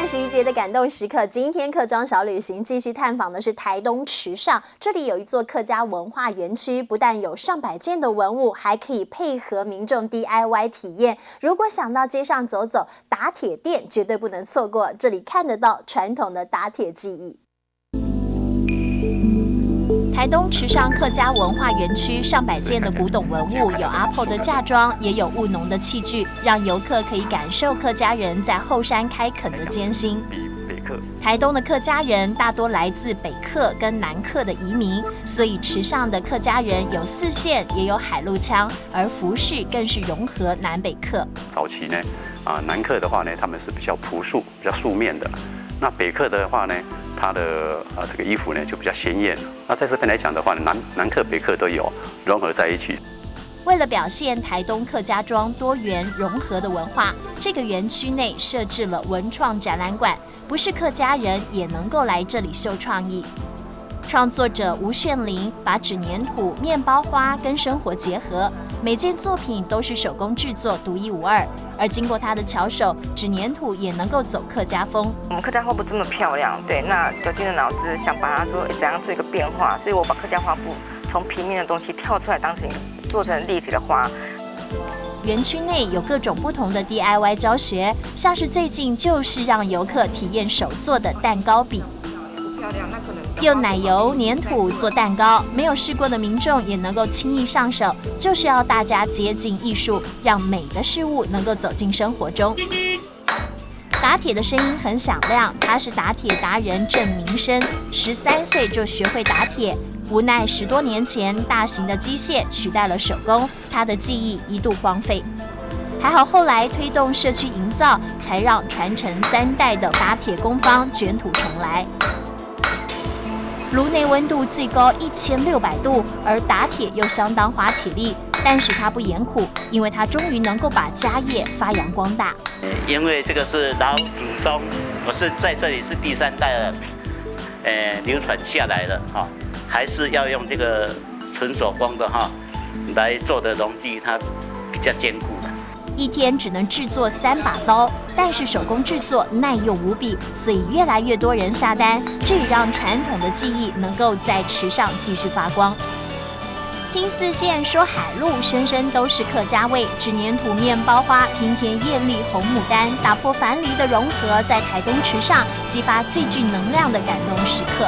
21节的感动时刻，今天客庄小旅行继续探访的是台东池上，这里有一座客家文化园区，不但有上百件的文物，还可以配合民众 DIY 体验。如果想到街上走走，打铁店绝对不能错过，这里看得到传统的打铁技艺。台东池上客家文化园区上百件的古董文物，有阿婆的嫁妆，也有务农的器具，让游客可以感受客家人在后山开垦的艰辛。台东的客家人大多来自北客跟南客的移民，所以池上的客家人有四线，也有海陆腔，而服饰更是融合南北客。早期呢，南客的话呢，他们是比较朴素、比较素面的。那北客的话呢，它的这个衣服呢就比较鲜艳。那在这边来讲的话，南客、北客都有融合在一起。为了表现台东客家庄多元融合的文化，这个园区内设置了文创展览馆，不是客家人也能够来这里秀创意。创作者吴炫玲把纸黏土、面包花跟生活结合，每件作品都是手工制作，独一无二。而经过他的巧手，纸黏土也能够走客家风。我们客家花布这么漂亮，对，那绞尽了脑汁想把它说怎样做一个变化，所以我把客家花布从平面的东西跳出来，做成立体的花。园区内有各种不同的 DIY 教学，像是最近就是让游客体验手做的蛋糕笔。用奶油、黏土做蛋糕，没有试过的民众也能够轻易上手，就是要大家接近艺术，让美的事物能够走进生活中。打铁的声音很响亮，他是打铁达人郑明生，13岁就学会打铁，无奈10多年前大型的机械取代了手工，他的技艺一度荒废。还好后来推动社区营造，才让传承3代的打铁工坊卷土重来。炉内温度最高1600度，而打铁又相当花体力，但是它不言苦，因为它终于能够把家业发扬光大。因为这个是老祖宗，我是在这里是第3代了，流传下来的哈，还是要用这个纯手工的哈来做的农具，它比较坚固的。一天只能制作3把刀，但是手工制作耐用无比，所以越来越多人下单，这也让传统的技艺能够在池上继续发光。听四线说海陆，声声都是客家味，纸黏土、面包花、平田艳丽、红牡丹，打破樊篱的融合，在台东池上激发最具能量的感动时刻。